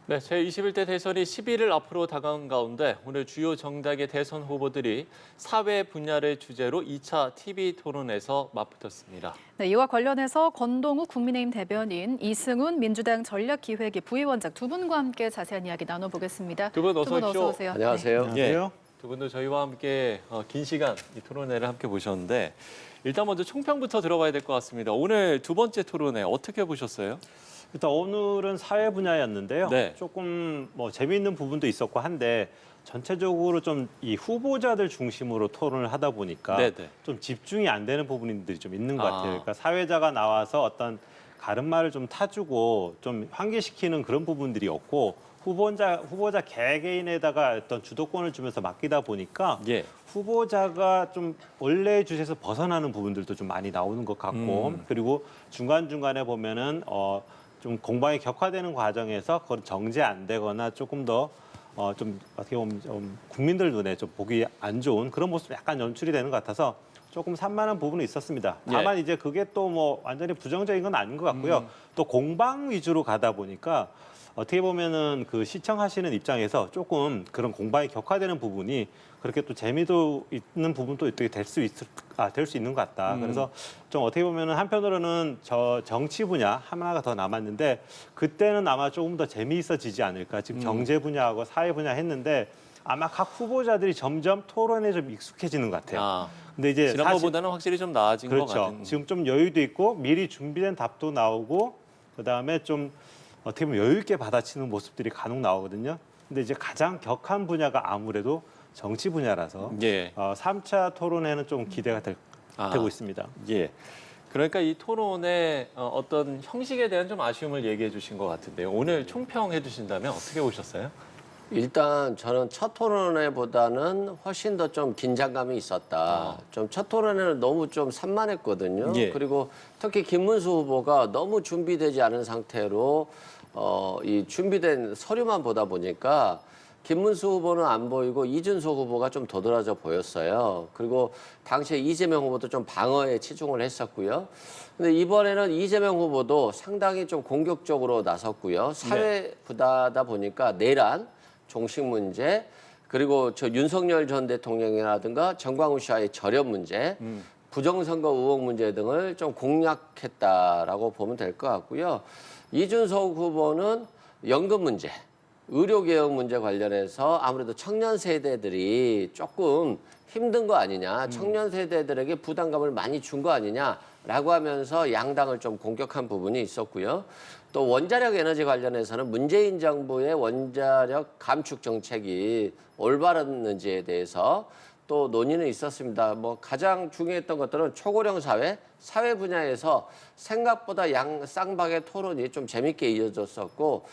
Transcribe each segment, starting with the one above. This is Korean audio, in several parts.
네, 제21대 대선이 10일을 앞으로 다가온 가운데 오늘 주요 정당의 대선 후보들이 사회 분야를 주제로 2차 TV 토론에서 맞붙었습니다. 네, 이와 관련해서 권동욱 국민의힘 대변인, 이승훈 민주당 전략기획위 부위원장 두 분과 함께 자세한 이야기 나눠보겠습니다. 두 분 어서 오십시오. 오세요. 안녕하세요. 예, 두 분도 저희와 함께 긴 시간 이 토론회를 함께 보셨는데 일단 먼저 총평부터 들어봐야 될 것 같습니다. 오늘 두 번째 토론회 어떻게 보셨어요? 일단 오늘은 사회 분야였는데요. 네. 조금 뭐 재미있는 부분도 있었고 한데 전체적으로 좀 이 후보자들 중심으로 토론을 하다 보니까 네네. 좀 집중이 안 되는 부분들이 좀 있는 것 같아요. 아. 그러니까 사회자가 나와서 어떤 가름말을 좀 타주고 좀 환기시키는 그런 부분들이 없고 후보자 개개인에다가 어떤 주도권을 주면서 맡기다 보니까 예. 후보자가 좀 원래 주제에서 벗어나는 부분들도 좀 많이 나오는 것 같고 그리고 중간중간에 보면은 좀 공방이 격화되는 과정에서 그걸 정제 안 되거나 조금 더 좀 어떻게 보면 좀 국민들 눈에 좀 보기 안 좋은 그런 모습이 약간 연출이 되는 것 같아서 조금 산만한 부분이 있었습니다. 다만 이제 그게 또 뭐 완전히 부정적인 건 아닌 것 같고요. 또 공방 위주로 가다 보니까 어떻게 보면은 그 시청하시는 입장에서 조금 그런 공방이 격화되는 부분이 그렇게 또 재미도 있는 부분도 어떻게 될 수 있는 것 같다. 그래서 좀 어떻게 보면은 한편으로는 저 정치 분야 하나가 더 남았는데 그때는 아마 조금 더 재미있어지지 않을까. 지금 경제 분야하고 사회 분야 했는데 아마 각 후보자들이 점점 토론에 좀 익숙해지는 것 같아요. 아, 근데 이제 지난번보다는 확실히 좀 나아진 것 그렇죠. 같은. 지금 좀 여유도 있고 미리 준비된 답도 나오고 그다음에 좀 어떻게 보면 여유 있게 받아치는 모습들이 간혹 나오거든요. 근데 이제 가장 격한 분야가 아무래도 정치 분야라서 예. 3차 토론회는 좀 기대가 되고 있습니다. 예. 그러니까 이 토론의 어떤 형식에 대한 좀 아쉬움을 얘기해 주신 것 같은데요. 오늘 총평해 주신다면 어떻게 보셨어요? 일단 저는 첫 토론회보다는 훨씬 더 좀 긴장감이 있었다. 좀 첫 토론회는 너무 좀 산만했거든요. 예. 그리고 특히 김문수 후보가 너무 준비되지 않은 상태로 이 준비된 서류만 보다 보니까 김문수 후보는 안 보이고 이준석 후보가 좀 도드라져 보였어요. 그리고 당시에 이재명 후보도 좀 방어에 치중을 했었고요. 근데 이번에는 이재명 후보도 상당히 좀 공격적으로 나섰고요. 사회 부다다 보니까 내란, 종식 문제, 그리고 저 윤석열 전 대통령이라든가 정광훈 씨와의 절연 문제, 부정선거 의혹 문제 등을 좀 공략했다라고 보면 될 것 같고요. 이준석 후보는 연금 문제, 의료개혁 문제 관련해서 아무래도 청년 세대들이 조금 힘든 거 아니냐, 청년 세대들에게 부담감을 많이 준 거 아니냐라고 하면서 양당을 좀 공격한 부분이 있었고요. 또 원자력 에너지 관련해서는 문재인 정부의 원자력 감축 정책이 올바랐는지에 대해서 또 논의는 있었습니다. 뭐 가장 중요했던 것들은 초고령 사회 분야에서 생각보다 쌍방의 토론이 좀 재밌게 이어졌었고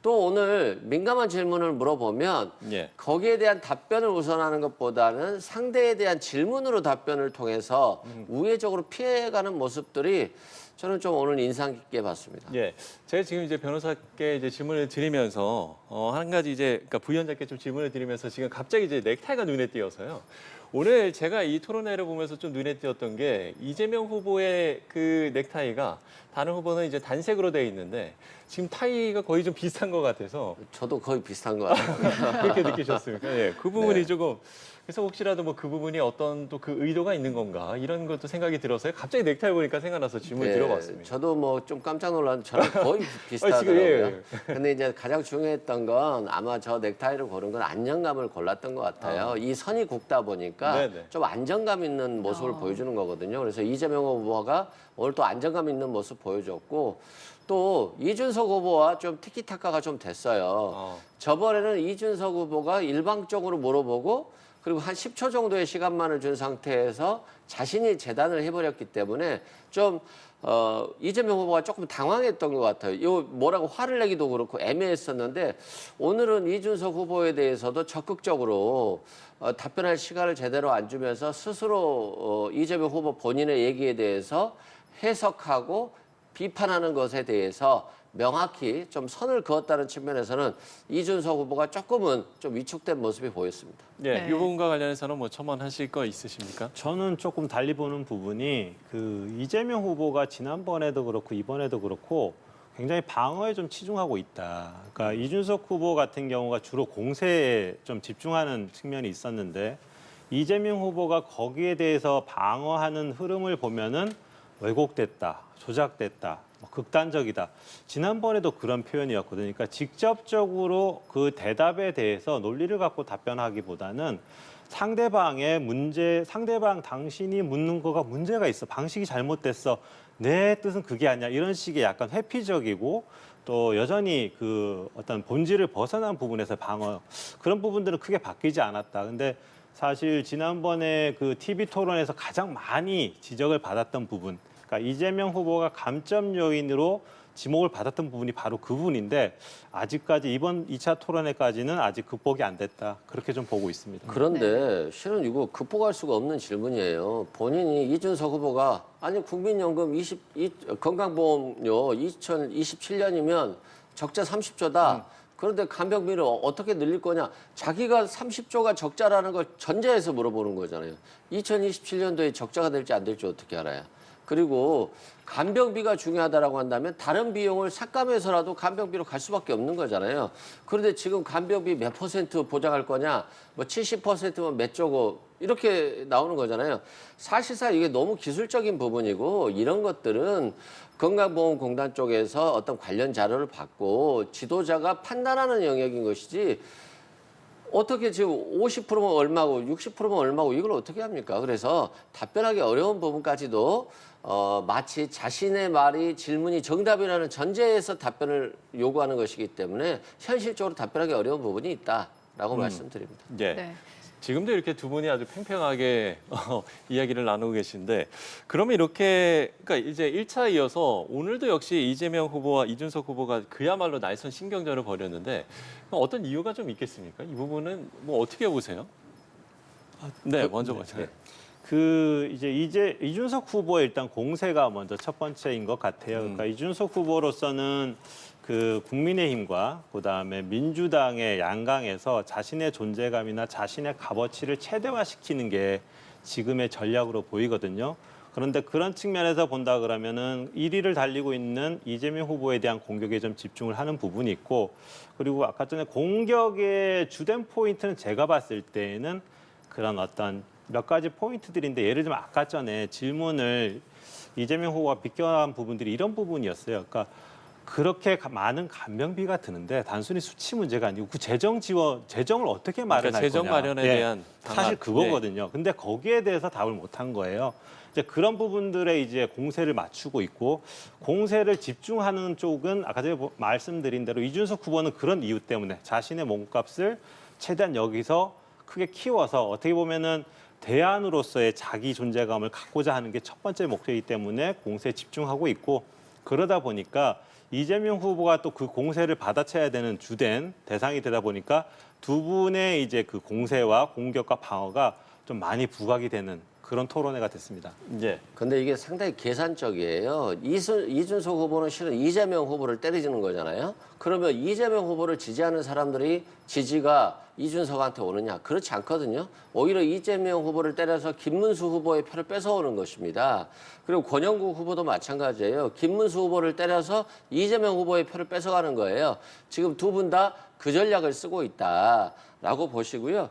또 오늘 민감한 질문을 물어보면 예. 거기에 대한 답변을 우선하는 것보다는 상대에 대한 질문으로 답변을 통해서 우회적으로 피해가는 모습들이 저는 좀 오늘 인상 깊게 봤습니다. 예, 제가 지금 이제 변호사께 이제 질문을 드리면서 한 가지 이제 그러니까 부위원장께 좀 질문을 드리면서 지금 갑자기 이제 넥타이가 눈에 띄어서요. 오늘 제가 이 토론회를 보면서 좀 눈에 띄었던 게 이재명 후보의 그 넥타이가 다른 후보는 이제 단색으로 되어 있는데 지금 타이가 거의 좀 비슷한 것 같아서 저도 거의 비슷한 것 같아요. 그렇게 느끼셨습니까? 예, 그 부분이 네. 조금 그래서 혹시라도 뭐 그 부분이 어떤 또 그 의도가 있는 건가 이런 것도 생각이 들어서요. 갑자기 넥타이 보니까 생각나서 질문 네, 들어봤습니다. 저도 뭐 좀 깜짝 놀랐는데 저랑 거의 지금, 비슷하더라고요. 예. 근데 이제 가장 중요했던 건 아마 저 넥타이를 고른 건 안정감을 골랐던 것 같아요. 이 선이 굽다 보니까 네네. 좀 안정감 있는 모습을 보여주는 거거든요. 그래서 이재명 후보가 오늘 또 안정감 있는 모습 보여줬고 또 이준석 후보와 좀 티키타카가 좀 됐어요. 저번에는 이준석 후보가 일방적으로 물어보고 그리고 한 10초 정도의 시간만을 준 상태에서 자신이 재단을 해버렸기 때문에 좀 이재명 후보가 조금 당황했던 것 같아요. 이 뭐라고 화를 내기도 그렇고 애매했었는데 오늘은 이준석 후보에 대해서도 적극적으로 답변할 시간을 제대로 안 주면서 스스로 이재명 후보 본인의 얘기에 대해서 해석하고 비판하는 것에 대해서 명확히 좀 선을 그었다는 측면에서는 이준석 후보가 조금은 좀 위축된 모습이 보였습니다. 예, 네. 이 부분과 관련해서는 뭐 첨언하실 거 있으십니까? 저는 조금 달리 보는 부분이 그 이재명 후보가 지난번에도 그렇고 이번에도 그렇고 굉장히 방어에 좀 치중하고 있다. 그러니까 이준석 후보 같은 경우가 주로 공세에 좀 집중하는 측면이 있었는데 이재명 후보가 거기에 대해서 방어하는 흐름을 보면은 왜곡됐다, 조작됐다, 극단적이다. 지난번에도 그런 표현이었거든요. 그러니까 직접적으로 그 대답에 대해서 논리를 갖고 답변하기보다는 상대방의 문제, 상대방 당신이 묻는 거가 문제가 있어, 방식이 잘못됐어, 내 뜻은 그게 아니야, 이런 식의 약간 회피적이고 또 여전히 그 어떤 본질을 벗어난 부분에서 방어, 그런 부분들은 크게 바뀌지 않았다. 근데 사실 지난번에 그 TV 토론에서 가장 많이 지적을 받았던 부분, 그러니까 이재명 후보가 감점 요인으로 지목을 받았던 부분이 바로 그 부분인데 아직까지 이번 2차 토론회까지는 아직 극복이 안 됐다. 그렇게 좀 보고 있습니다. 그런데 실은 이거 극복할 수가 없는 질문이에요. 본인이 이준석 후보가 아니 국민연금 건강보험료 2027년이면 적자 30조다. 그런데 간병비를 어떻게 늘릴 거냐? 자기가 30조가 적자라는 걸 전제해서 물어보는 거잖아요. 2027년도에 적자가 될지 안 될지 어떻게 알아요? 그리고 간병비가 중요하다라고 한다면 다른 비용을 삭감해서라도 간병비로 갈 수밖에 없는 거잖아요. 그런데 지금 간병비 몇 % 보장할 거냐, 뭐 70%면 몇 조고 이렇게 나오는 거잖아요. 사실상 이게 너무 기술적인 부분이고 이런 것들은 건강보험공단 쪽에서 어떤 관련 자료를 받고 지도자가 판단하는 영역인 것이지 어떻게 지금 50%면 얼마고 60%면 얼마고 이걸 어떻게 합니까? 그래서 답변하기 어려운 부분까지도 마치 자신의 말이 질문이 정답이라는 전제에서 답변을 요구하는 것이기 때문에 현실적으로 답변하기 어려운 부분이 있다라고 말씀드립니다. 예. 네. 지금도 이렇게 두 분이 아주 팽팽하게 이야기를 나누고 계신데 그러면 이렇게 그러니까 이제 1차 이어서 오늘도 역시 이재명 후보와 이준석 후보가 그야말로 날선 신경전을 벌였는데 어떤 이유가 좀 있겠습니까? 이 부분은 뭐 어떻게 보세요? 네, 먼저 보세요. 그 이제 이준석 후보의 일단 공세가 먼저 첫 번째인 것 같아요. 그러니까 이준석 후보로서는 그 국민의힘과 그다음에 민주당의 양강에서 자신의 존재감이나 자신의 값어치를 최대화시키는 게 지금의 전략으로 보이거든요. 그런데 그런 측면에서 본다 그러면은 1위를 달리고 있는 이재명 후보에 대한 공격에 좀 집중을 하는 부분이 있고, 그리고 아까 전에 공격의 주된 포인트는 제가 봤을 때에는 그런 어떤 몇 가지 포인트들인데, 예를 들면 아까 전에 질문을 이재명 후보가 비껴한 부분들이 이런 부분이었어요. 그러니까 그렇게 많은 간병비가 드는데 단순히 수치 문제가 아니고 그 재정 지원, 재정을 어떻게 마련할 그러니까 재정 거냐. 마련에 대한 방안. 사실 그거거든요. 근데 거기에 대해서 답을 못한 거예요. 이제 그런 부분들에 이제 공세를 맞추고 있고, 공세를 집중하는 쪽은 아까 전에 말씀드린 대로 이준석 후보는 그런 이유 때문에 자신의 몸값을 최대한 여기서 크게 키워서 어떻게 보면은 대안으로서의 자기 존재감을 갖고자 하는 게 첫 번째 목표이기 때문에 공세에 집중하고 있고, 그러다 보니까 이재명 후보가 또 그 공세를 받아쳐야 되는 주된 대상이 되다 보니까 두 분의 이제 그 공세와 공격과 방어가 좀 많이 부각이 되는 그런 토론회가 됐습니다. 예. 근데 이게 상당히 계산적이에요. 이준석 후보는 실은 이재명 후보를 때리는 거잖아요. 그러면 이재명 후보를 지지하는 사람들이 지지가 이준석한테 오느냐? 그렇지 않거든요. 오히려 이재명 후보를 때려서 김문수 후보의 표를 뺏어오는 것입니다. 그리고 권영국 후보도 마찬가지예요. 김문수 후보를 때려서 이재명 후보의 표를 뺏어가는 거예요. 지금 두 분 다 그 전략을 쓰고 있다라고 보시고요.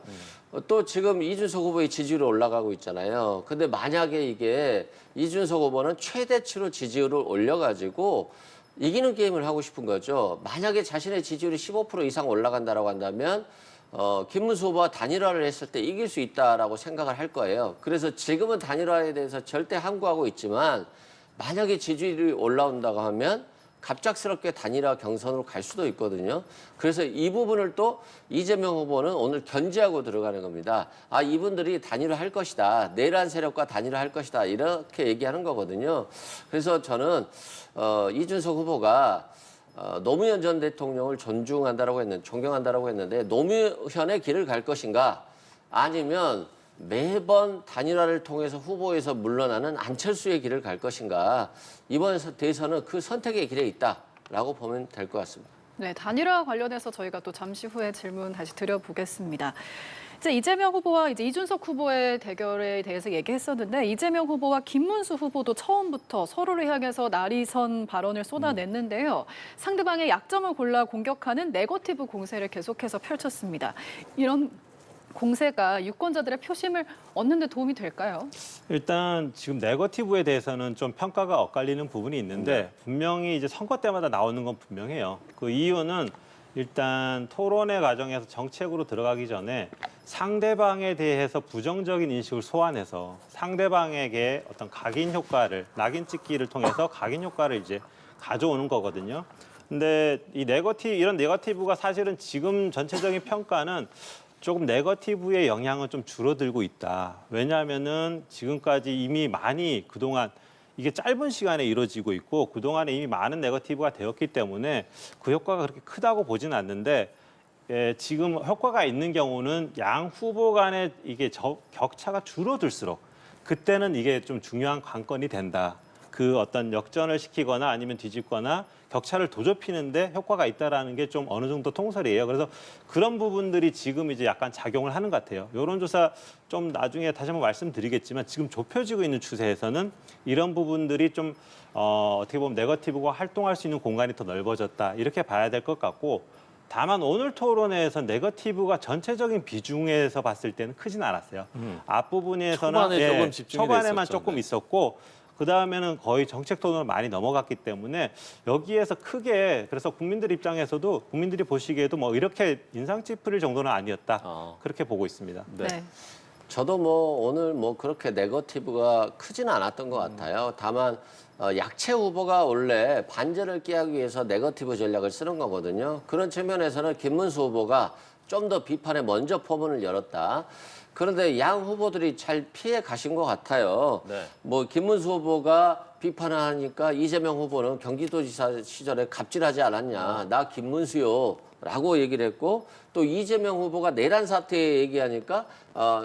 또 지금 이준석 후보의 지지율이 올라가고 있잖아요. 근데 만약에 이게 이준석 후보는 최대치로 지지율을 올려가지고 이기는 게임을 하고 싶은 거죠. 만약에 자신의 지지율이 15% 이상 올라간다라고 한다면 김문수 후보가 단일화를 했을 때 이길 수 있다라고 생각을 할 거예요. 그래서 지금은 단일화에 대해서 절대 함구하고 있지만 만약에 지지율이 올라온다고 하면 갑작스럽게 단일화 경선으로 갈 수도 있거든요. 그래서 이 부분을 또 이재명 후보는 오늘 견제하고 들어가는 겁니다. 아, 이분들이 단일화 할 것이다. 내란 세력과 단일화 할 것이다. 이렇게 얘기하는 거거든요. 그래서 저는 이준석 후보가 노무현 전 대통령을 존경한다라고 했는데 노무현의 길을 갈 것인가, 아니면 매번 단일화를 통해서 후보에서 물러나는 안철수의 길을 갈 것인가, 이번 대선은 그 선택의 길에 있다라고 보면 될 것 같습니다. 네, 단일화 관련해서 저희가 또 잠시 후에 질문 다시 드려보겠습니다. 이제 이재명 후보와 이제 이준석 후보의 대결에 대해서 얘기했었는데 이재명 후보와 김문수 후보도 처음부터 서로를 향해서 날이선 발언을 쏟아냈는데요. 상대방의 약점을 골라 공격하는 네거티브 공세를 계속해서 펼쳤습니다. 이런 공세가 유권자들의 표심을 얻는 데 도움이 될까요? 일단 지금 네거티브에 대해서는 좀 평가가 엇갈리는 부분이 있는데 분명히 이제 선거 때마다 나오는 건 분명해요. 그 이유는 일단 토론회 과정에서 정책으로 들어가기 전에 상대방에 대해서 부정적인 인식을 소환해서 상대방에게 어떤 각인 효과를, 낙인 찍기를 통해서 각인 효과를 이제 가져오는 거거든요. 근데 이런 네거티브가 사실은 지금 전체적인 평가는 조금 네거티브의 영향은 좀 줄어들고 있다. 왜냐하면은 지금까지 이미 많이 그동안 이게 짧은 시간에 이루어지고 있고 그동안에 이미 많은 네거티브가 되었기 때문에 그 효과가 그렇게 크다고 보지는 않는데 지금 효과가 있는 경우는 양 후보 간의 이게 격차가 줄어들수록 그때는 이게 좀 중요한 관건이 된다. 그 어떤 역전을 시키거나 아니면 뒤집거나 격차를 도좁히는데 효과가 있다라는 게 좀 어느 정도 통설이에요. 그래서 그런 부분들이 지금 이제 약간 작용을 하는 것 같아요. 여론조사 좀 나중에 다시 한번 말씀드리겠지만 지금 좁혀지고 있는 추세에서는 이런 부분들이 좀 어떻게 보면 네거티브가 활동할 수 있는 공간이 더 넓어졌다. 이렇게 봐야 될 것 같고 다만 오늘 토론회에서 네거티브가 전체적인 비중에서 봤을 때는 크진 않았어요. 앞부분에서는 초반에 조금 집중이 초반에만 됐었죠. 조금 네. 있었고 그다음에는 거의 정책 토론을 많이 넘어갔기 때문에 여기에서 크게 그래서 국민들 입장에서도 국민들이 보시기에도 뭐 이렇게 인상 찌푸릴 정도는 아니었다. 그렇게 보고 있습니다. 네. 저도 뭐 오늘 뭐 그렇게 네거티브가 크지는 않았던 것 같아요. 다만 약체 후보가 원래 반전을 끼하기 위해서 네거티브 전략을 쓰는 거거든요. 그런 측면에서는 김문수 후보가 좀 더 비판에 먼저 포문을 열었다. 그런데 양 후보들이 잘 피해 가신 것 같아요. 네. 뭐 김문수 후보가 비판을 하니까 이재명 후보는 경기도지사 시절에 갑질하지 않았냐. 나 김문수요. 라고 얘기를 했고 또 이재명 후보가 내란 사태 얘기하니까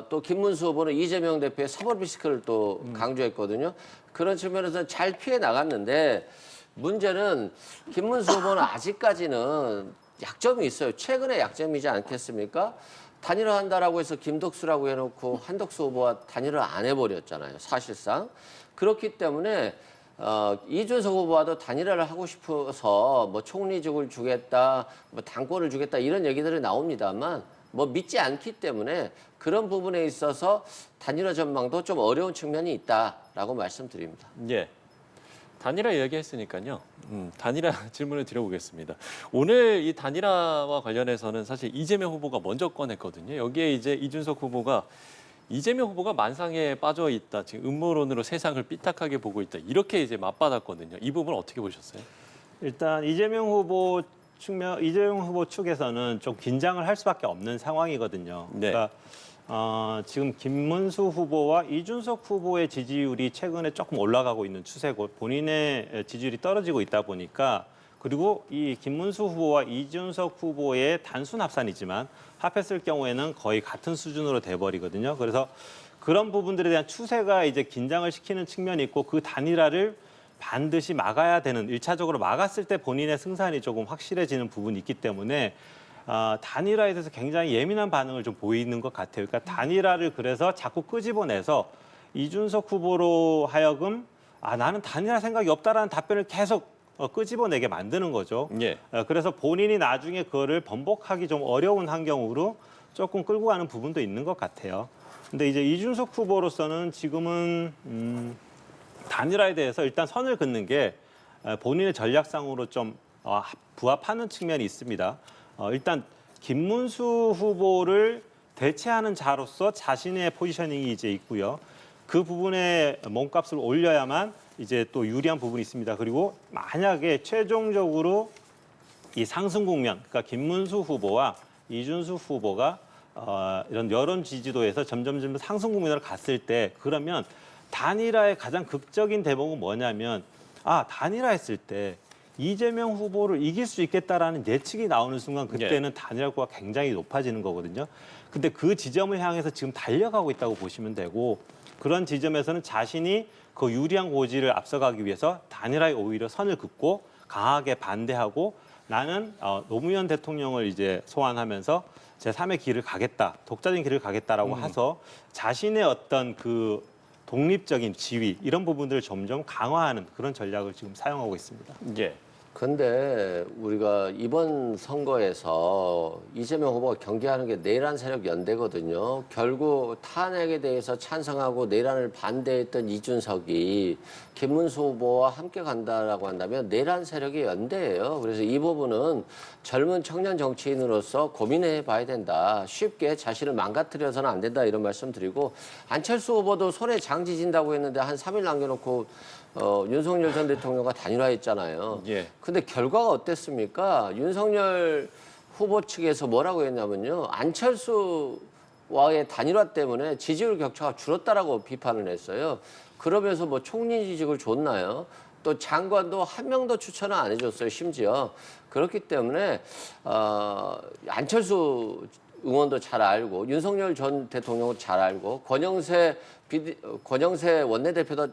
또 김문수 후보는 이재명 대표의 사법 리스크를 또 강조했거든요. 그런 측면에서 잘 피해 나갔는데 문제는 김문수 후보는 아직까지는 약점이 있어요. 최근에 약점이지 않겠습니까? 단일화한다라고 해서 김덕수라고 해놓고 한덕수 후보와 단일화 안 해버렸잖아요. 사실상. 그렇기 때문에 이준석 후보와도 단일화를 하고 싶어서 뭐 총리직을 주겠다, 뭐 당권을 주겠다 이런 얘기들이 나옵니다만 뭐 믿지 않기 때문에 그런 부분에 있어서 단일화 전망도 좀 어려운 측면이 있다라고 말씀드립니다. 예. 단일화 이야기했으니까요. 단일화 질문을 드려보겠습니다. 오늘 이 단일화와 관련해서는 사실 이재명 후보가 먼저 꺼냈거든요. 여기에 이제 이준석 후보가 이재명 후보가 만상에 빠져 있다. 지금 음모론으로 세상을 삐딱하게 보고 있다. 이렇게 이제 맞받았거든요. 이 부분 어떻게 보셨어요? 일단 이재명 후보 측에서는 좀 긴장을 할 수밖에 없는 상황이거든요. 네. 그러니까 지금 김문수 후보와 이준석 후보의 지지율이 최근에 조금 올라가고 있는 추세고 본인의 지지율이 떨어지고 있다 보니까 그리고 이 김문수 후보와 이준석 후보의 단순 합산이지만 합했을 경우에는 거의 같은 수준으로 돼버리거든요. 그래서 그런 부분들에 대한 추세가 이제 긴장을 시키는 측면이 있고 그 단일화를 반드시 막아야 되는 1차적으로 막았을 때 본인의 승산이 조금 확실해지는 부분이 있기 때문에 단일화에 대해서 굉장히 예민한 반응을 좀 보이는 것 같아요. 그러니까 단일화를 그래서 자꾸 끄집어내서 이준석 후보로 하여금 나는 단일화 생각이 없다라는 답변을 계속 끄집어내게 만드는 거죠. 예. 그래서 본인이 나중에 그거를 번복하기 좀 어려운 환경으로 조금 끌고 가는 부분도 있는 것 같아요. 근데 이제 이준석 후보로서는 지금은 단일화에 대해서 일단 선을 긋는 게 본인의 전략상으로 좀 부합하는 측면이 있습니다. 일단 김문수 후보를 대체하는 자로서 자신의 포지셔닝이 이제 있고요. 그 부분에 몸값을 올려야만 이제 또 유리한 부분이 있습니다. 그리고 만약에 최종적으로 이 상승 국면, 그러니까 김문수 후보와 이준수 후보가 이런 여론 지지도에서 점점 상승 국면으로 갔을 때 그러면 단일화의 가장 극적인 대목은 뭐냐면 단일화했을 때 이재명 후보를 이길 수 있겠다라는 예측이 나오는 순간 그때는 단일화 효과가 굉장히 높아지는 거거든요. 근데 그 지점을 향해서 지금 달려가고 있다고 보시면 되고 그런 지점에서는 자신이 그 유리한 고지를 앞서가기 위해서 단일화에 오히려 선을 긋고 강하게 반대하고 나는 노무현 대통령을 이제 소환하면서 제3의 길을 가겠다, 독자적인 길을 가겠다라고 해서 자신의 어떤 그 독립적인 지위 이런 부분들을 점점 강화하는 그런 전략을 지금 사용하고 있습니다. 예. 근데 우리가 이번 선거에서 이재명 후보가 경계하는 게 내란 세력 연대거든요. 결국 탄핵에 대해서 찬성하고 내란을 반대했던 이준석이 김문수 후보와 함께 간다라고 한다면 내란 세력의 연대예요. 그래서 이 부분은 젊은 청년 정치인으로서 고민해 봐야 된다. 쉽게 자신을 망가뜨려서는 안 된다 이런 말씀 드리고 안철수 후보도 손에 장지 진다고 했는데 한 3일 남겨놓고 윤석열 전 대통령과 단일화했잖아요. 예. 근데 결과가 어땠습니까? 윤석열 후보 측에서 뭐라고 했냐면요. 안철수와의 단일화 때문에 지지율 격차가 줄었다라고 비판을 했어요. 그러면서 뭐 총리직을 줬나요? 또 장관도 한 명도 추천을 안 해줬어요. 심지어. 그렇기 때문에 안철수 의원도 잘 알고 윤석열 전 대통령도 잘 알고 권영세 원내대표도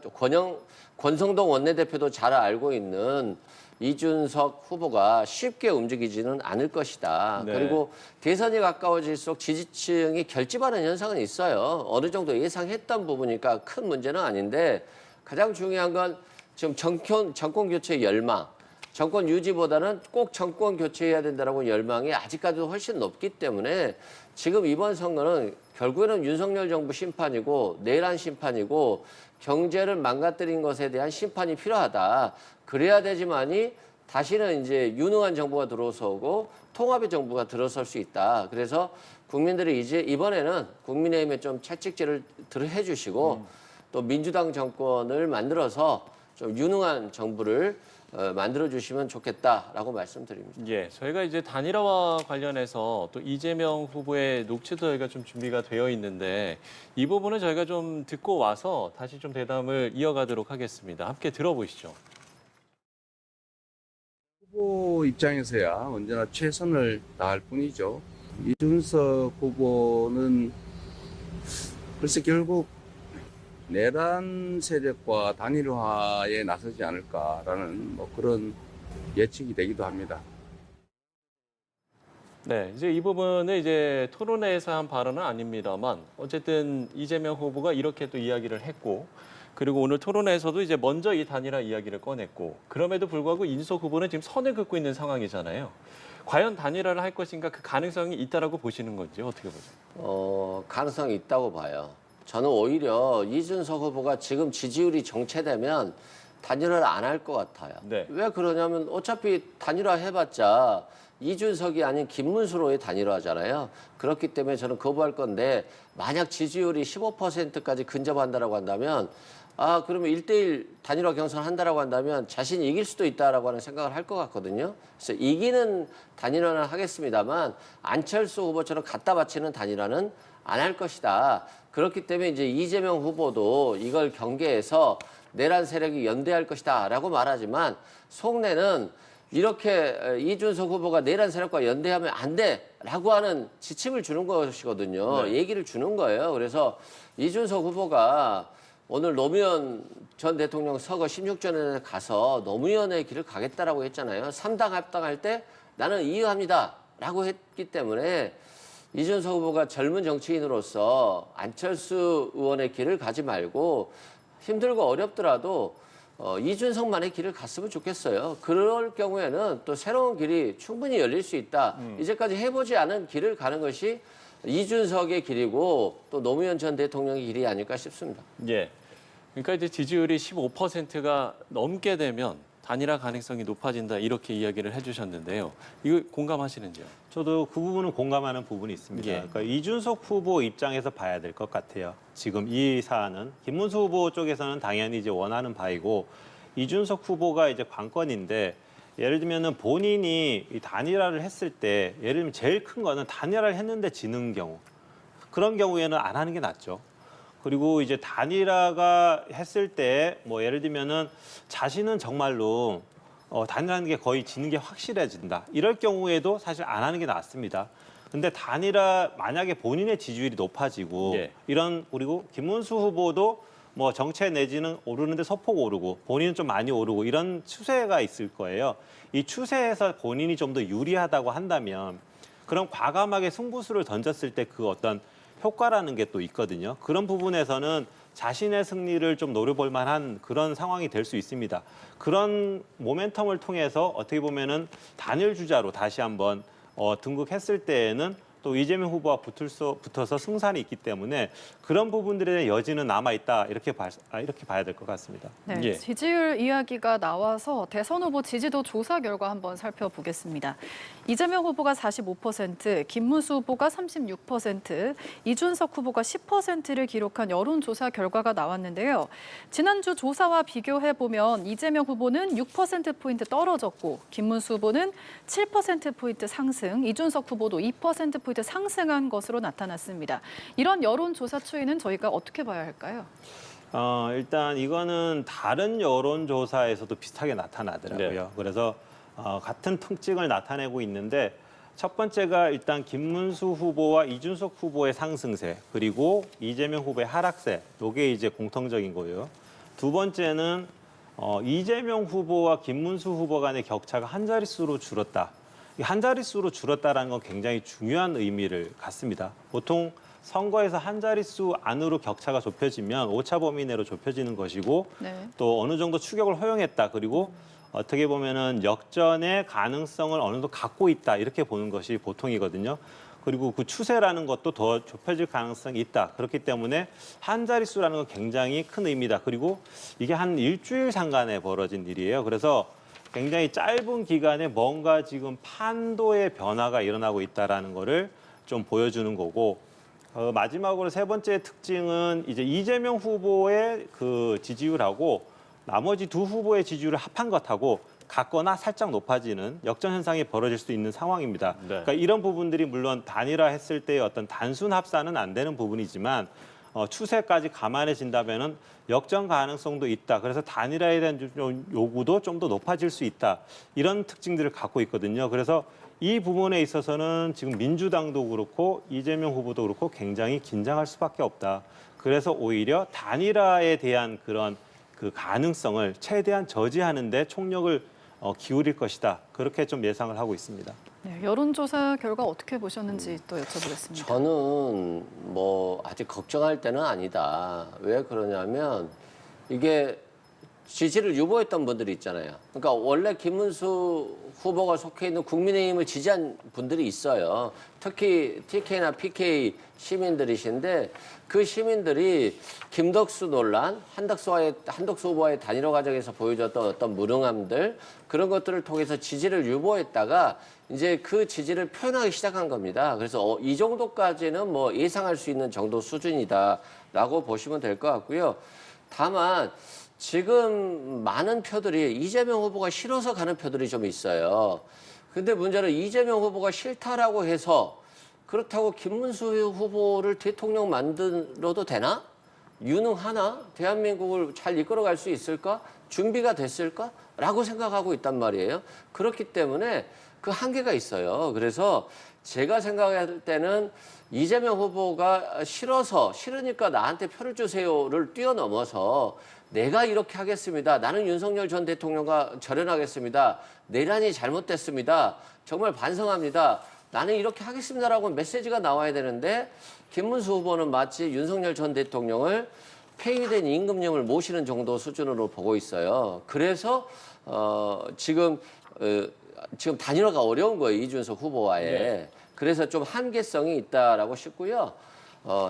권성동 원내대표도 잘 알고 있는 이준석 후보가 쉽게 움직이지는 않을 것이다. 네. 그리고 대선이 가까워질수록 지지층이 결집하는 현상은 있어요. 어느 정도 예상했던 부분이니까 큰 문제는 아닌데 가장 중요한 건 지금 정권 교체 열망. 정권 유지보다는 꼭 정권 교체해야 된다라고 열망이 아직까지도 훨씬 높기 때문에 지금 이번 선거는 결국에는 윤석열 정부 심판이고 내란 심판이고 경제를 망가뜨린 것에 대한 심판이 필요하다. 그래야 되지만이 다시는 이제 유능한 정부가 들어서고 통합의 정부가 들어설 수 있다. 그래서 국민들이 이제 이번에는 국민의힘에 좀 채찍질을 해주시고 또 민주당 정권을 만들어서 좀 유능한 정부를 만들어주시면 좋겠다라고 말씀드립니다. 예, 저희가 이제 단일화와 관련해서 또 이재명 후보의 녹취도 저희가 좀 준비가 되어 있는데 이 부분은 저희가 좀 듣고 와서 다시 좀 대담을 이어가도록 하겠습니다. 함께 들어보시죠. 후보 입장에서야 언제나 최선을 다할 뿐이죠. 이준석 후보는 글쎄 결국 내란 세력과 단일화에 나서지 않을까라는 뭐 그런 예측이 되기도 합니다. 네, 이제 이 부분은 이제 토론회에서 한 발언은 아닙니다만 어쨌든 이재명 후보가 이렇게 또 이야기를 했고 그리고 오늘 토론회에서도 이제 먼저 이 단일화 이야기를 꺼냈고 그럼에도 불구하고 이준석 후보는 지금 선을 긋고 있는 상황이잖아요. 과연 단일화를 할 것인가 그 가능성이 있다라고 보시는 건지 어떻게 보세요? 가능성이 있다고 봐요. 저는 오히려 이준석 후보가 지금 지지율이 정체되면 단일화를 안 할 것 같아요. 네. 왜 그러냐면 어차피 단일화 해봤자 이준석이 아닌 김문수로의 단일화잖아요. 그렇기 때문에 저는 거부할 건데 만약 지지율이 15%까지 근접한다라고 한다면 그러면 1대1 단일화 경선한다라고 한다면 자신이 이길 수도 있다라고 하는 생각을 할 것 같거든요. 그래서 이기는 단일화는 하겠습니다만 안철수 후보처럼 갖다 바치는 단일화는 안 할 것이다. 그렇기 때문에 이제 이재명 후보도 이걸 경계해서 내란 세력이 연대할 것이다라고 말하지만 속내는 이렇게 이준석 후보가 내란 세력과 연대하면 안 돼라고 하는 지침을 주는 것이거든요. 네. 얘기를 주는 거예요. 그래서 이준석 후보가 오늘 노무현 전 대통령 서거 16周年에 가서 노무현의 길을 가겠다라고 했잖아요. 3당 합당할 때 나는 이해합니다라고 했기 때문에 이준석 후보가 젊은 정치인으로서 안철수 의원의 길을 가지 말고 힘들고 어렵더라도 이준석만의 길을 갔으면 좋겠어요. 그럴 경우에는 또 새로운 길이 충분히 열릴 수 있다. 이제까지 해보지 않은 길을 가는 것이 이준석의 길이고 또 노무현 전 대통령의 길이 아닐까 싶습니다. 예. 그러니까 이제 지지율이 15%가 넘게 되면 단일화 가능성이 높아진다 이렇게 이야기를 해주셨는데요. 이거 공감하시는지요? 저도 그 부분은 공감하는 부분이 있습니다. 예. 그러니까 이준석 후보 입장에서 봐야 될 것 같아요. 지금 이 사안은 김문수 후보 쪽에서는 당연히 이제 원하는 바이고 이준석 후보가 이제 관건인데 예를 들면은 본인이 이 단일화를 했을 때 예를 들면 제일 큰 거는 단일화를 했는데 지는 경우 그런 경우에는 안 하는 게 낫죠. 그리고 이제 단일화가 했을 때 뭐 예를 들면은 자신은 정말로 단일화하는 게 거의 지는 게 확실해진다. 이럴 경우에도 사실 안 하는 게 낫습니다. 근데 단일화 만약에 본인의 지지율이 높아지고 예. 그리고 김문수 후보도 뭐 정체 내지는 오르는데 소폭 오르고 본인은 좀 많이 오르고 이런 추세가 있을 거예요. 이 추세에서 본인이 좀 더 유리하다고 한다면 그런 과감하게 승부수를 던졌을 때 그 어떤 효과라는 게 또 있거든요. 그런 부분에서는 자신의 승리를 좀 노려볼 만한 그런 상황이 될 수 있습니다. 그런 모멘텀을 통해서 어떻게 보면은 단일 주자로 다시 한번 등극했을 때에는 또 이재명 후보와 붙어서 승산이 있기 때문에 그런 부분들의 여지는 남아있다 이렇게 봐야 될 것 같습니다. 네, 예. 지지율 이야기가 나와서 대선 후보 지지도 조사 결과 한번 살펴보겠습니다. 이재명 후보가 45%, 김문수 후보가 36%, 이준석 후보가 10%를 기록한 여론조사 결과가 나왔는데요. 지난주 조사와 비교해보면 이재명 후보는 6%포인트 떨어졌고 김문수 후보는 7%포인트 상승, 이준석 후보도 2%포인트 상승한 것으로 나타났습니다. 이런 여론조사 추이는 저희가 어떻게 봐야 할까요? 일단 이거는 다른 여론조사에서도 비슷하게 나타나더라고요. 네. 그래서 같은 특징을 나타내고 있는데 첫 번째가 일단 김문수 후보와 이준석 후보의 상승세 그리고 이재명 후보의 하락세 이게 이제 공통적인 거예요. 두 번째는 이재명 후보와 김문수 후보 간의 격차가 한 자릿수로 줄었다. 이 한 자릿수로 줄었다라는 건 굉장히 중요한 의미를 갖습니다. 보통 선거에서 한 자릿수 안으로 격차가 좁혀지면 오차 범위 내로 좁혀지는 것이고 네. 또 어느 정도 추격을 허용했다. 그리고 어떻게 보면은 역전의 가능성을 어느 정도 갖고 있다. 이렇게 보는 것이 보통이거든요. 그리고 그 추세라는 것도 더 좁혀질 가능성이 있다. 그렇기 때문에 한 자릿수라는 건 굉장히 큰 의미다. 그리고 이게 한 일주일 상간에 벌어진 일이에요. 그래서 굉장히 짧은 기간에 뭔가 지금 판도의 변화가 일어나고 있다라는 거를 좀 보여주는 거고 마지막으로 세 번째 특징은 이제 이재명 후보의 그 지지율하고 나머지 두 후보의 지지율을 합한 것하고 같거나 살짝 높아지는 역전 현상이 벌어질 수 있는 상황입니다. 네. 그러니까 이런 부분들이 물론 단일화했을 때의 어떤 단순 합산은 안 되는 부분이지만 추세까지 감안해진다면은 역전 가능성도 있다. 그래서 단일화에 대한 요구도 좀 더 높아질 수 있다. 이런 특징들을 갖고 있거든요. 그래서 이 부분에 있어서는 지금 민주당도 그렇고 이재명 후보도 그렇고 굉장히 긴장할 수밖에 없다. 그래서 오히려 단일화에 대한 그런 그 가능성을 최대한 저지하는 데 총력을 기울일 것이다. 그렇게 좀 예상을 하고 있습니다. 네, 여론조사 결과 어떻게 보셨는지 또 여쭤보겠습니다. 저는 뭐 아직 걱정할 때는 아니다. 왜 그러냐면 이게 지지를 유보했던 분들이 있잖아요. 그러니까 원래 김문수 후보가 속해 있는 국민의힘을 지지한 분들이 있어요. 특히 TK나 PK 시민들이신데 그 시민들이 김덕수 논란, 한덕수 후보와의 단일화 과정에서 보여줬던 어떤 무능함들 그런 것들을 통해서 지지를 유보했다가 이제 그 지지를 표현하기 시작한 겁니다. 그래서 이 정도까지는 뭐 예상할 수 있는 정도 수준이다라고 보시면 될 것 같고요. 다만 지금 많은 표들이 이재명 후보가 싫어서 가는 표들이 좀 있어요. 근데 문제는 이재명 후보가 싫다라고 해서 그렇다고 김문수 후보를 대통령 만들어도 되나? 유능하나? 대한민국을 잘 이끌어갈 수 있을까? 준비가 됐을까? 라고 생각하고 있단 말이에요. 그렇기 때문에 그 한계가 있어요. 그래서 제가 생각할 때는 이재명 후보가 싫으니까 나한테 표를 주세요를 뛰어넘어서 내가 이렇게 하겠습니다. 나는 윤석열 전 대통령과 절연하겠습니다. 내란이 잘못됐습니다. 정말 반성합니다. 나는 이렇게 하겠습니다라고 메시지가 나와야 되는데 김문수 후보는 마치 윤석열 전 대통령을 폐위된 임금님을 모시는 정도 수준으로 보고 있어요. 그래서 지금 단일화가 어려운 거예요. 이준석 후보와의. 네. 그래서 좀 한계성이 있다라고 싶고요.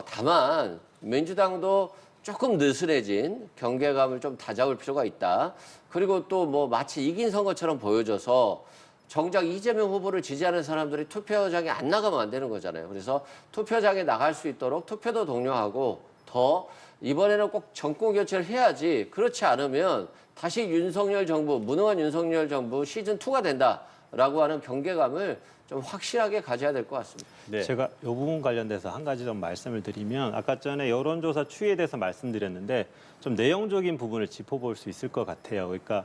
다만 민주당도 조금 느슨해진 경계감을 좀 다잡을 필요가 있다. 그리고 또 뭐 마치 이긴 선거처럼 보여줘서 정작 이재명 후보를 지지하는 사람들이 투표장에 안 나가면 안 되는 거잖아요. 그래서 투표장에 나갈 수 있도록 투표도 독려하고 더 이번에는 꼭 정권 교체를 해야지. 그렇지 않으면 다시 윤석열 정부, 무능한 윤석열 정부 시즌2가 된다라고 하는 경계감을 좀 확실하게 가져야 될 것 같습니다. 네. 제가 이 부분 관련돼서 한 가지 좀 말씀을 드리면 아까 전에 여론조사 추이에 대해서 말씀드렸는데 좀 내용적인 부분을 짚어볼 수 있을 것 같아요. 그러니까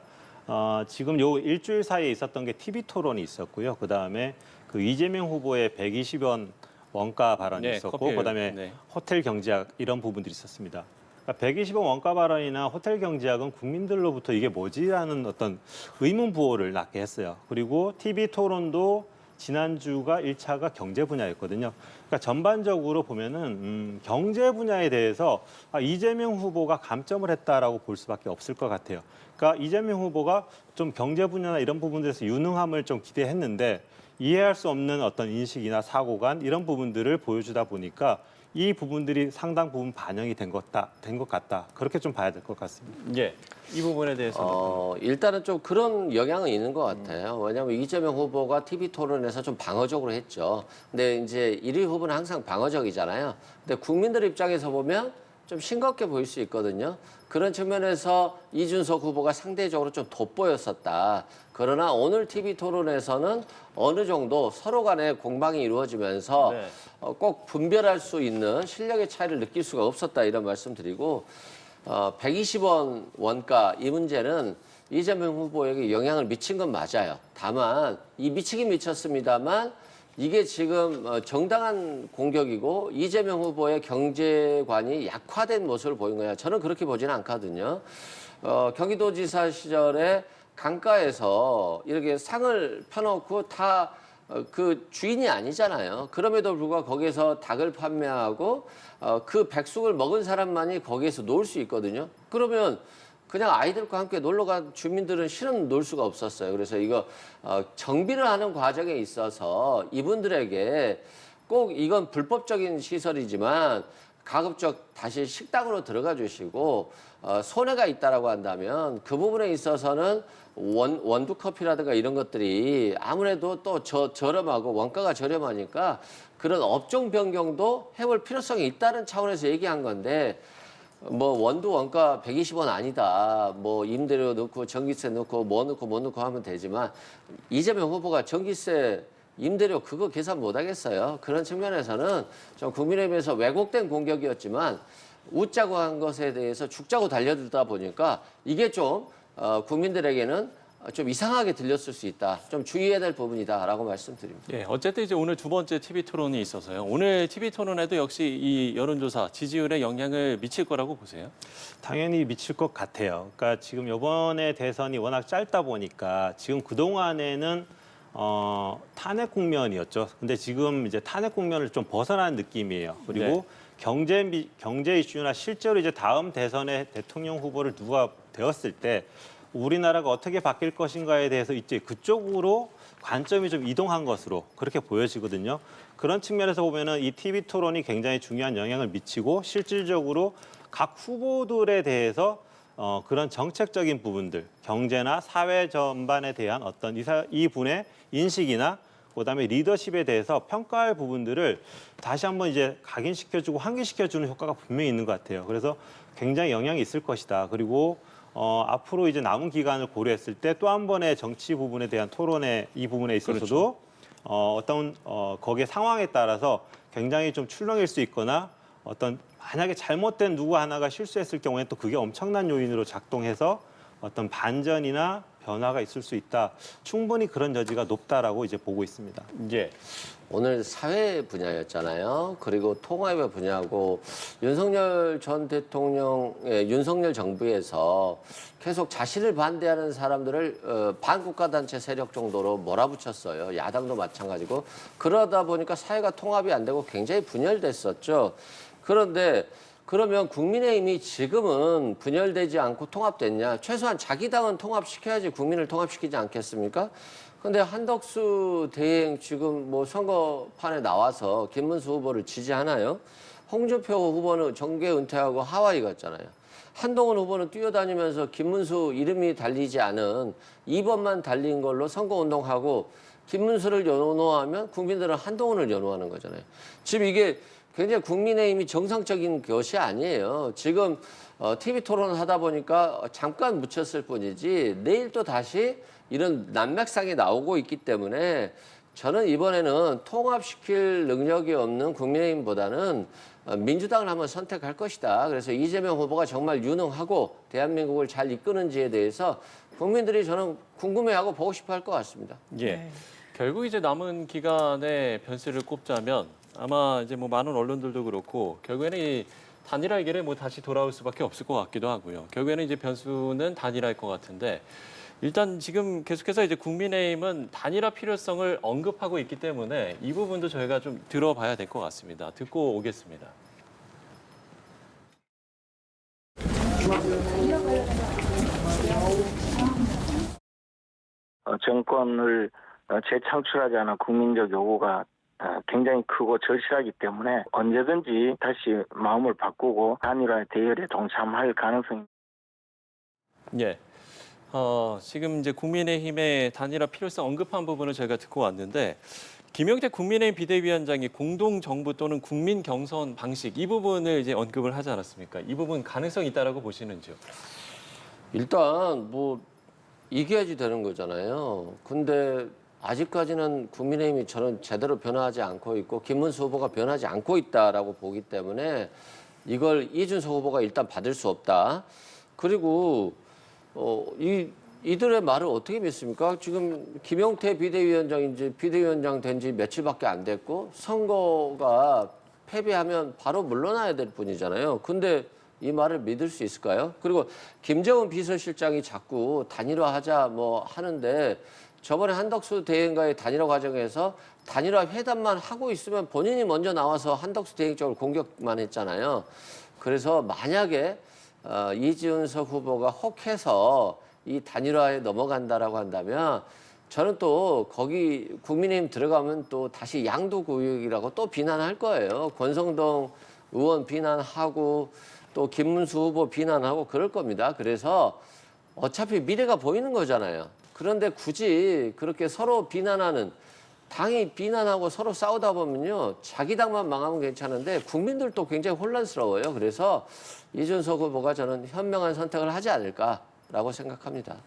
지금 요 일주일 사이에 있었던 게 TV 토론이 있었고요. 그다음에 그 이재명 후보의 120원 원가 발언이 네, 있었고 커피, 그다음에 네. 호텔 경제학 이런 부분들이 있었습니다. 그러니까 120원 원가 발언이나 호텔 경제학은 국민들로부터 이게 뭐지라는 어떤 의문 부호를 낳게 했어요. 그리고 TV 토론도 지난주가 1차가 경제 분야였거든요. 그러니까 전반적으로 보면은 경제 분야에 대해서 이재명 후보가 감점을 했다라고 볼 수밖에 없을 것 같아요. 그러니까 이재명 후보가 좀 경제 분야나 이런 부분들에서 유능함을 좀 기대했는데 이해할 수 없는 어떤 인식이나 사고관 이런 부분들을 보여주다 보니까 이 부분들이 상당 부분 반영이 된 것 같다. 그렇게 좀 봐야 될 것 같습니다. 예, 이 부분에 대해서 일단은 좀 그런 영향은 있는 것 같아요. 왜냐하면 이재명 후보가 TV 토론에서 좀 방어적으로 했죠. 근데 이제 1위 후보는 항상 방어적이잖아요. 근데 국민들 입장에서 보면 좀 싱겁게 보일 수 있거든요. 그런 측면에서 이준석 후보가 상대적으로 좀 돋보였었다. 그러나 오늘 TV 토론에서는 어느 정도 서로 간에 공방이 이루어지면서 네. 꼭 분별할 수 있는 실력의 차이를 느낄 수가 없었다 이런 말씀드리고 120원 원가 이 문제는 이재명 후보에게 영향을 미친 건 맞아요. 다만 이 미치긴 미쳤습니다만 이게 지금 정당한 공격이고 이재명 후보의 경제관이 약화된 모습을 보인 거예요. 저는 그렇게 보지는 않거든요. 경기도지사 시절에 강가에서 이렇게 상을 펴놓고 다 그 주인이 아니잖아요. 그럼에도 불구하고 거기에서 닭을 판매하고 그 백숙을 먹은 사람만이 거기에서 놀 수 있거든요. 그러면 그냥 아이들과 함께 놀러 간 주민들은 실은 놀 수가 없었어요. 그래서 이거 정비를 하는 과정에 있어서 이분들에게 꼭 이건 불법적인 시설이지만 가급적 다시 식당으로 들어가 주시고 손해가 있다라고 한다면 그 부분에 있어서는 원두 커피라든가 이런 것들이 아무래도 또 저렴하고 원가가 저렴하니까 그런 업종 변경도 해볼 필요성이 있다는 차원에서 얘기한 건데 뭐 원두 원가 120원 아니다. 뭐 임대료 넣고 전기세 넣고 뭐 넣고 하면 되지만 이재명 후보가 전기세 임대료 그거 계산 못 하겠어요. 그런 측면에서는 좀 국민의힘에서 왜곡된 공격이었지만 웃자고 한 것에 대해서 죽자고 달려들다 보니까 이게 좀 국민들에게는 좀 이상하게 들렸을 수 있다. 좀 주의해야 될 부분이다라고 말씀드립니다. 예, 어쨌든 이제 오늘 두 번째 TV 토론이 있어서요. 오늘 TV 토론에도 역시 이 여론조사 지지율에 영향을 미칠 거라고 보세요? 당연히 미칠 것 같아요. 그러니까 지금 이번에 대선이 워낙 짧다 보니까 지금 그동안에는 탄핵 국면이었죠. 근데 지금 이제 탄핵 국면을 좀 벗어난 느낌이에요. 그리고 경제 이슈나 실제로 이제 다음 대선의 대통령 후보를 누가 되었을 때 우리나라가 어떻게 바뀔 것인가에 대해서 이제 그쪽으로 관점이 좀 이동한 것으로 그렇게 보여지거든요. 그런 측면에서 보면은 이 TV 토론이 굉장히 중요한 영향을 미치고 실질적으로 각 후보들에 대해서 그런 정책적인 부분들, 경제나 사회 전반에 대한 어떤 이분의 인식이나 그다음에 리더십에 대해서 평가할 부분들을 다시 한번 이제 각인시켜주고 환기시켜주는 효과가 분명히 있는 것 같아요. 그래서 굉장히 영향이 있을 것이다. 그리고 앞으로 이제 남은 기간을 고려했을 때 또 한 번의 정치 부분에 대한 토론의 이 부분에 있어서도 어떤 거기에 상황에 따라서 굉장히 좀 출렁일 수 있거나 어떤 만약에 잘못된 누구 하나가 실수했을 경우에 또 그게 엄청난 요인으로 작동해서 어떤 반전이나 변화가 있을 수 있다. 충분히 그런 여지가 높다라고 이제 보고 있습니다. 예. 오늘 사회 분야였잖아요. 그리고 통합의 분야고 윤석열 전 대통령의 윤석열 정부에서 계속 자신을 반대하는 사람들을 반국가단체 세력 정도로 몰아붙였어요. 야당도 마찬가지고. 그러다 보니까 사회가 통합이 안 되고 굉장히 분열됐었죠. 그런데 그러면 국민의힘이 지금은 분열되지 않고 통합됐냐? 최소한 자기 당은 통합시켜야지 국민을 통합시키지 않겠습니까? 근데 한덕수 대행 지금 뭐 선거판에 나와서 김문수 후보를 지지하나요? 홍준표 후보는 정계 은퇴하고 하와이 갔잖아요. 한동훈 후보는 뛰어다니면서 김문수 이름이 달리지 않은 2번만 달린 걸로 선거운동하고 김문수를 연호하면 국민들은 한동훈을 연호하는 거잖아요. 지금 이게 굉장히 국민의힘이 정상적인 것이 아니에요. 지금 TV 토론을 하다 보니까 잠깐 묻혔을 뿐이지 내일 또 다시 이런 난맥상이 나오고 있기 때문에 저는 이번에는 통합시킬 능력이 없는 국민의힘보다는 민주당을 한번 선택할 것이다. 그래서 이재명 후보가 정말 유능하고 대한민국을 잘 이끄는지에 대해서 국민들이 저는 궁금해하고 보고 싶어 할 것 같습니다. 예. 네. 결국 이제 남은 기간에 변수를 꼽자면 아마 이제 뭐 많은 언론들도 그렇고 결국에는 이 단일화의 길에 뭐 다시 돌아올 수밖에 없을 것 같기도 하고요. 결국에는 이제 변수는 단일화일 것 같은데 일단 지금 계속해서 이제 국민의힘은 단일화 필요성을 언급하고 있기 때문에 이 부분도 저희가 좀 들어봐야 될 것 같습니다. 듣고 오겠습니다. 정권을 재창출하자는 국민적 요구가 굉장히 크고 절실하기 때문에 언제든지 다시 마음을 바꾸고 단일화 대열에 동참할 가능성이. 예. 지금 이제 국민의힘의 단일화 필요성 언급한 부분을 저희가 듣고 왔는데 김용태 국민의힘 비대위원장이 공동정부 또는 국민 경선 방식 이 부분을 이제 언급을 하지 않았습니까? 이 부분 가능성이 있다라고 보시는지요? 일단 뭐 이겨야지 되는 거잖아요. 근데 아직까지는 국민의힘이 저는 제대로 변화하지 않고 있고 김문수 후보가 변하지 않고 있다라고 보기 때문에 이걸 이준석 후보가 일단 받을 수 없다. 그리고 이들의 말을 어떻게 믿습니까? 지금 김용태 비대위원장인지 비대위원장 된 지 며칠밖에 안 됐고 선거가 패배하면 바로 물러나야 될 뿐이잖아요. 근데 이 말을 믿을 수 있을까요? 그리고 김재원 비서실장이 자꾸 단일화하자 뭐 하는데 저번에 한덕수 대행과의 단일화 과정에서 단일화 회담만 하고 있으면 본인이 먼저 나와서 한덕수 대행 쪽을 공격만 했잖아요. 그래서 만약에 이준석 후보가 혹해서 이 단일화에 넘어간다라고 한다면 저는 또 거기 국민의힘 들어가면 또 다시 양도구역이라고 또 비난할 거예요. 권성동 의원 비난하고 또 김문수 후보 비난하고 그럴 겁니다. 그래서 어차피 미래가 보이는 거잖아요. 그런데 굳이 그렇게 서로 비난하는 당이 비난하고 서로 싸우다 보면요. 자기 당만 망하면 괜찮은데 국민들도 굉장히 혼란스러워요. 그래서 이준석 후보가 저는 현명한 선택을 하지 않을까라고 생각합니다.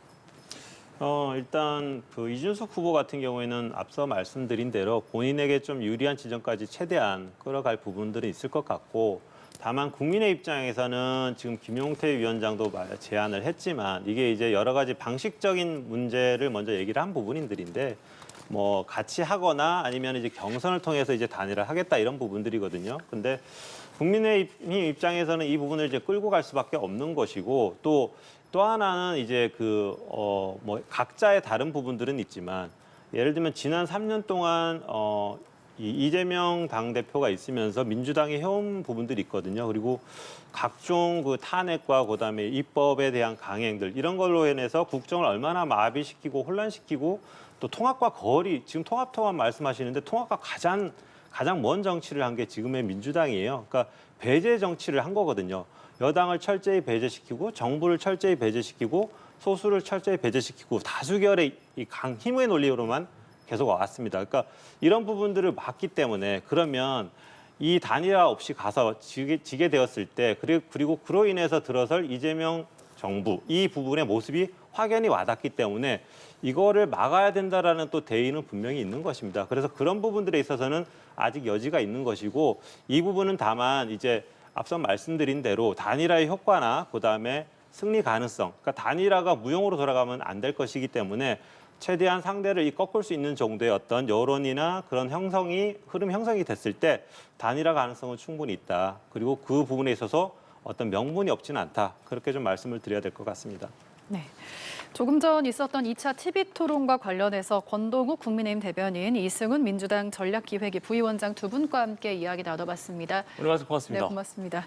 일단 그 이준석 후보 같은 경우에는 앞서 말씀드린 대로 본인에게 좀 유리한 지점까지 최대한 끌어갈 부분들이 있을 것 같고 다만 국민의 입장에서는 지금 김용태 위원장도 제안을 했지만 이게 이제 여러 가지 방식적인 문제를 먼저 얘기를 한 부분들인데 뭐 같이 하거나 아니면 이제 경선을 통해서 이제 단일화를 하겠다 이런 부분들이거든요. 근데 국민의힘 입장에서는 이 부분을 이제 끌고 갈 수밖에 없는 것이고 또 하나는 이제 뭐 각자의 다른 부분들은 있지만 예를 들면 지난 3년 동안 이재명 당대표가 있으면서 민주당이 해온 부분들이 있거든요. 그리고 각종 그 탄핵과 그다음에 입법에 대한 강행들 이런 걸로 인해서 국정을 얼마나 마비시키고 혼란시키고 또 통합과 거리 지금 통합 말씀하시는데 통합과 가장 먼 정치를 한 게 지금의 민주당이에요. 그러니까 배제 정치를 한 거거든요. 여당을 철저히 배제시키고 정부를 철저히 배제시키고 소수를 철저히 배제시키고 다수결의 이 힘의 논리로만 계속 왔습니다. 그러니까 이런 부분들을 막기 때문에 그러면 이 단일화 없이 가서 지게 되었을 때 그리고 그로 인해서 들어설 이재명 정부 이 부분의 모습이 확연히 와닿기 때문에 이거를 막아야 된다라는 또 대의는 분명히 있는 것입니다. 그래서 그런 부분들에 있어서는 아직 여지가 있는 것이고 이 부분은 다만 이제 앞서 말씀드린 대로 단일화의 효과나 그다음에 승리 가능성, 그러니까 단일화가 무용으로 돌아가면 안 될 것이기 때문에 최대한 상대를 꺾을 수 있는 정도의 어떤 여론이나 그런 흐름 형성이 됐을 때 단일화 가능성은 충분히 있다. 그리고 그 부분에 있어서 어떤 명분이 없지는 않다. 그렇게 좀 말씀을 드려야 될 것 같습니다. 네. 조금 전 있었던 2차 TV 토론과 관련해서 권동욱 국민의힘 대변인, 이승훈 민주당 전략기획위 부위원장 두 분과 함께 이야기 나눠봤습니다. 오늘 말씀 고맙습니다. 네, 고맙습니다.